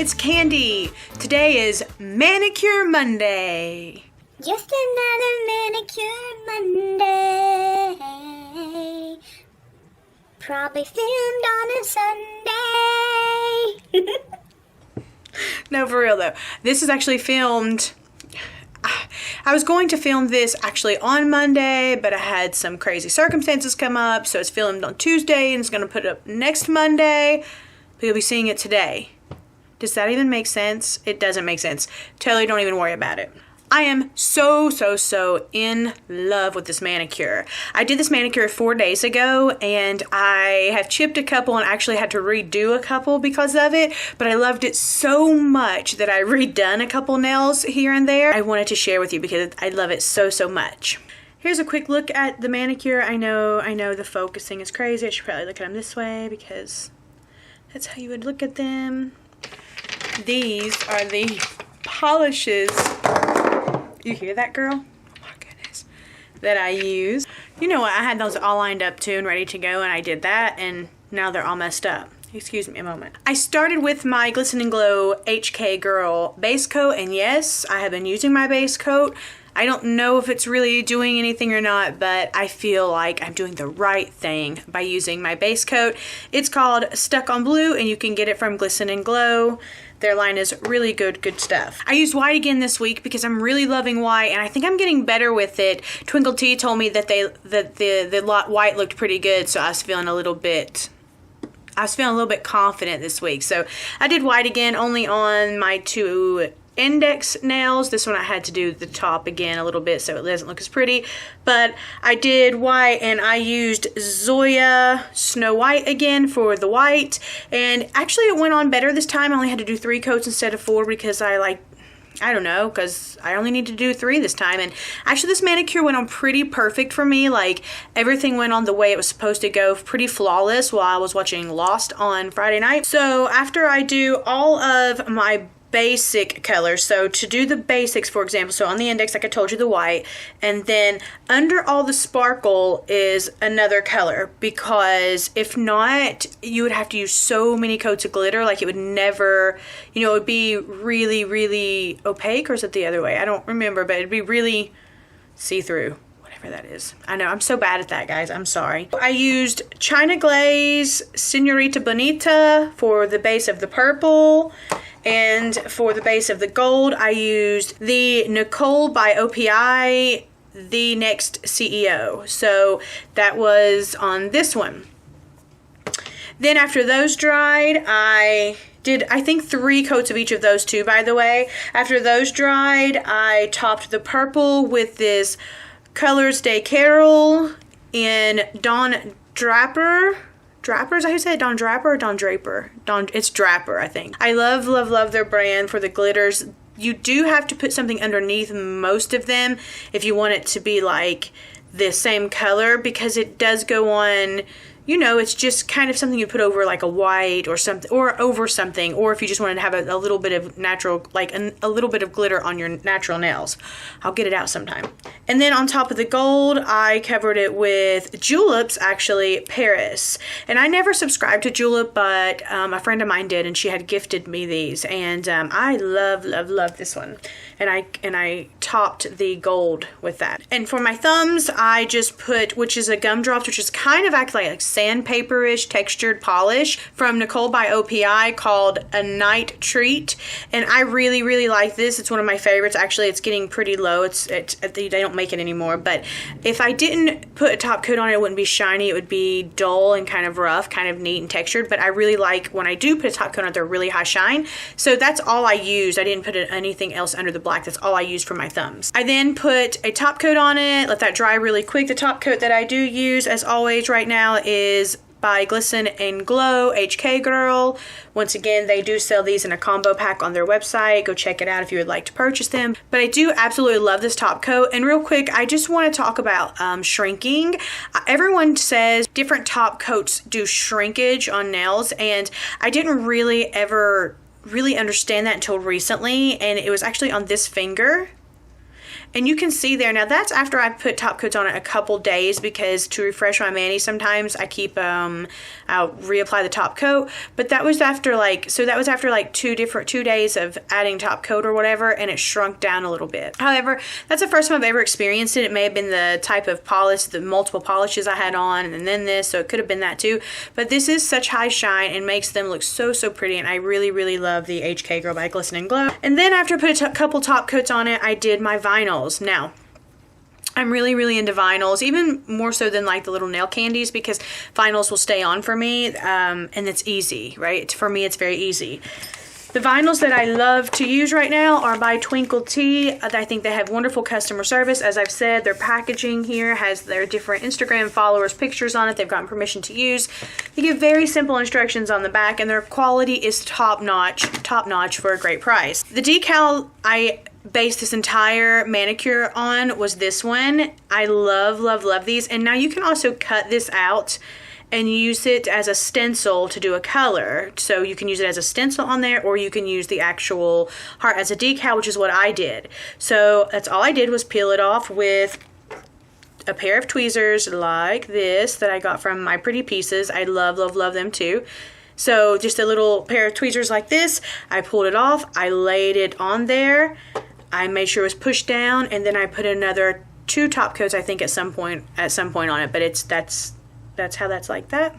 it's Candy. Today is Manicure Monday. Just another Manicure Monday. Probably filmed on a Sunday. No, for real though. This is actually filmed. I was going to film this actually on Monday, but I had some crazy circumstances come up, so it's filmed on Tuesday and it's going to put it up next Monday, but you'll be seeing it today. Does that even make sense? It doesn't make sense. Totally don't even worry about it. I am so in love with this manicure. I did this manicure 4 days ago and I have chipped a couple and actually had to redo a couple because of it, but I loved it so much that I redone a couple nails here and there. I wanted to share with you because I love it so much. Here's a quick look at the manicure. I know the focusing is crazy. I should probably look at them this way because that's how you would look at them. These are the polishes. You hear that, girl? Oh my goodness. That I use. You know what? I had those all lined up too and ready to go, and I did that, and now they're all messed up. Excuse me a moment. I started with my Glisten and Glow HK Girl base coat, and yes, I have been using my base coat. I don't know if it's really doing anything or not, but I feel like I'm doing the right thing by using my base coat. It's called Stuck on Blue, and you can get it from Glisten and Glow. Their line is really good stuff. I used white again this week because I'm really loving white, and I think I'm getting better with it. Twinkle T told me that the white looked pretty good, so I was feeling a little bit confident this week. So I did white again, only on my two index nails. This one I had to do the top again a little bit so it doesn't look as pretty, but I did white and I used Zoya Snow White again for the white, and actually it went on better this time. I only had to do 3 coats instead of 4 because I don't know, because I only need to do 3 this time. And actually this manicure went on pretty perfect for me. Like, everything went on the way it was supposed to go, pretty flawless, while I was watching Lost on Friday night. So after I do all of my basic colors, so to do the basics, for example, so on the index, like I told you, the white, and then under all the sparkle is another color, because if not, you would have to use so many coats of glitter, like it would never, it would be really opaque, or is it the other way? I don't remember, but it'd be really see-through. That is. I know, I'm so bad at that, guys. I'm sorry. I used China Glaze Senorita Bonita for the base of the purple, and for the base of the gold, I used the Nicole by OPI, The Next CEO. So that was on this one. Then after those dried, I did, I think, 3 coats of each of those two, by the way. After those dried, I topped the purple with this Colors de Carol in Don Draper. Draper's, I said Don Draper or Don Draper? It's Draper, I think. I love their brand for the glitters. You do have to put something underneath most of them if you want it to be like the same color, because it does go on, it's just kind of something you put over like a white or something, or over something, or if you just wanted to have a little bit of natural, like a little bit of glitter on your natural nails. I'll get it out sometime. And then on top of the gold, I covered it with Juleps, actually, Paris. And I never subscribed to Julep, but a friend of mine did, and she had gifted me these, and I love this one. And I topped the gold with that. And for my thumbs, I just put, which is a gumdrops, which is kind of actually like sandpaper-ish textured polish from Nicole by OPI called A Night Treat. And I really like this. It's one of my favorites. Actually, it's getting pretty low. They don't make it anymore. But if I didn't put a top coat on it, it wouldn't be shiny. It would be dull and kind of rough, kind of neat and textured. But I really like when I do put a top coat on it, they're really high shine. So that's all I used. I didn't put anything else under the black. That's all I used for my thumbs. I then put a top coat on it, let that dry really quick. The top coat that I do use, as always right now, is by Glisten and Glow HK Girl. Once again, they do sell these in a combo pack on their website. Go check it out if you would like to purchase them. But I do absolutely love this top coat. And real quick, I just want to talk about shrinking. Everyone says different top coats do shrinkage on nails, and I didn't really ever understand that until recently, and it was actually on this finger. And you can see there, now that's after I put top coats on it a couple days, because to refresh my mani sometimes I keep, I'll reapply the top coat. But that was after like, so that was after like 2 days of adding top coat or whatever, and it shrunk down a little bit. However, that's the first time I've ever experienced it. It may have been the type of polish, the multiple polishes I had on, and then this, so it could have been that too. But this is such high shine and makes them look so, so pretty, and I really, really love the HK Girl by Glisten and Glow. And then after I put a couple top coats on it, I did my vinyls. Now, I'm really, really into vinyls, even more so than like the little nail candies, because vinyls will stay on for me, and it's easy, right? For me, it's very easy. The vinyls that I love to use right now are by Twinkle Tea. I think they have wonderful customer service. As I've said, their packaging here has their different Instagram followers' pictures on it. They've gotten permission to use. They give very simple instructions on the back, and their quality is top notch for a great price. The decal I based this entire manicure on was this one. I love, love, love these. And now you can also cut this out and use it as a stencil to do a color. So you can use it as a stencil on there, or you can use the actual heart as a decal, which is what I did. So that's all I did, was peel it off with a pair of tweezers like this that I got from My Pretty Pieces. I love, love, love them too. So just a little pair of tweezers like this. I pulled it off. I laid it on there. I made sure it was pushed down, and then I put another 2 top coats, I think, at some point on it. But that's how that's like that.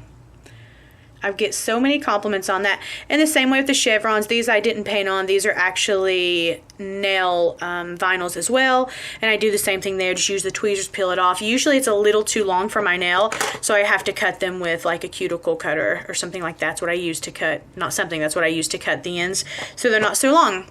I get so many compliments on that. And the same way with the chevrons. These I didn't paint on. These are actually nail vinyls as well. And I do the same thing there. Just use the tweezers, peel it off. Usually it's a little too long for my nail, so I have to cut them with like a cuticle cutter or something like that. That's what I use to cut. Not something, that's what I use to cut the ends, so they're not so long.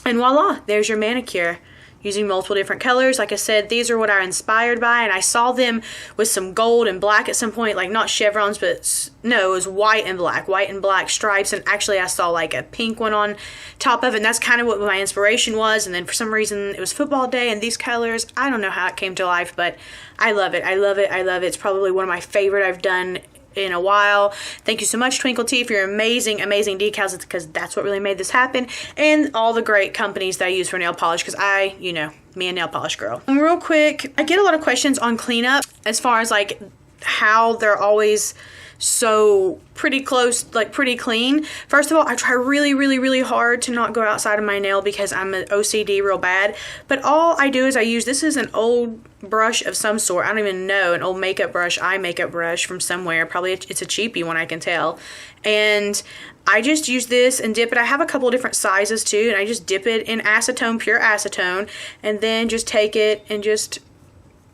And voila, there's your manicure. Using multiple different colors. Like I said, these are what I'm inspired by, and I saw them with some gold and black at some point, like not chevrons, but no, it was white and black stripes, and actually I saw like a pink one on top of it, and that's kind of what my inspiration was. And then for some reason it was football day, and these colors, I don't know how it came to life, but I love it. I love it. I love it. It's probably one of my favorite I've done in a while. Thank you so much, Twinkle Tea, for your amazing, amazing decals. It's because that's what really made this happen, and all the great companies that I use for nail polish, because I, you know, me a nail polish girl. And real quick, I get a lot of questions on cleanup as far as like how they're always so pretty close, like pretty clean. First of all, I try really, really, really hard to not go outside of my nail because I'm an OCD real bad. But all I do is I use, this is an old brush of some sort. I don't even know, an old makeup brush, eye makeup brush from somewhere. Probably it's a cheapy one, I can tell. And I just use this and dip it. I have a couple of different sizes too, and I just dip it in acetone, pure acetone, and then just take it and just,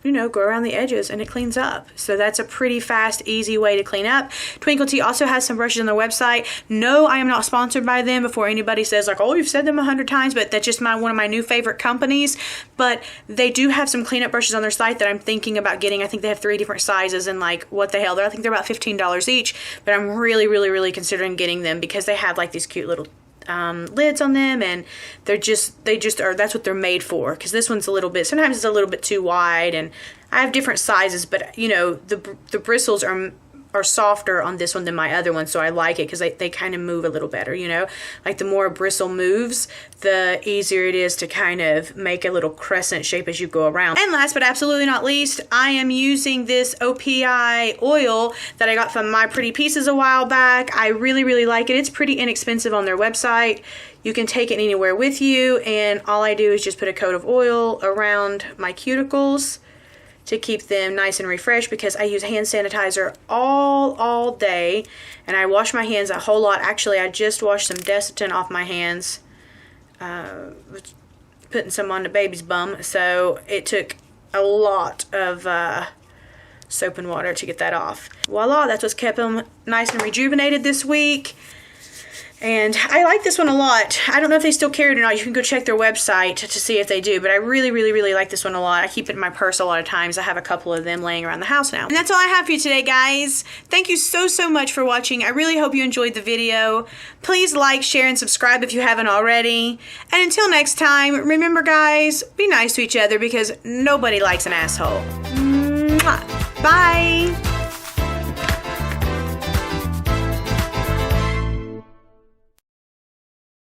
you know, go around the edges, and it cleans up. So that's a pretty fast, easy way to clean up. Twinkle Tea also has some brushes on their website. No, I am not sponsored by them, before anybody says like, oh, you've said them 100 times, but that's just one of my new favorite companies. But they do have some cleanup brushes on their site that I'm thinking about getting. I think they have 3 different sizes, and like, what the hell, I think they're about $15 each, but I'm really, really, really considering getting them because they have like these cute little lids on them, and they just are, that's what they're made for. Because this one's a little bit, sometimes it's a little bit too wide, and I have different sizes, but you know, the bristles are softer on this one than my other one, so I like it because they kind of move a little better, you know, like the more a bristle moves, the easier it is to kind of make a little crescent shape as you go around. And last but absolutely not least, I am using this OPI oil that I got from My Pretty Pieces a while back. I really, really like it. It's pretty inexpensive on their website. You can take it anywhere with you, and all I do is just put a coat of oil around my cuticles to keep them nice and refreshed, because I use hand sanitizer all day, and I wash my hands a whole lot. Actually, I just washed some Desitin off my hands, putting some on the baby's bum, so it took a lot of soap and water to get that off. Voila, that's what's kept them nice and rejuvenated this week. And I like this one a lot. I don't know if they still carry it or not. You can go check their website to see if they do. But I really, really, really like this one a lot. I keep it in my purse a lot of times. I have a couple of them laying around the house now. And that's all I have for you today, guys. Thank you so, so much for watching. I really hope you enjoyed the video. Please like, share, and subscribe if you haven't already. And until next time, remember, guys, be nice to each other because nobody likes an asshole. Mwah. Bye.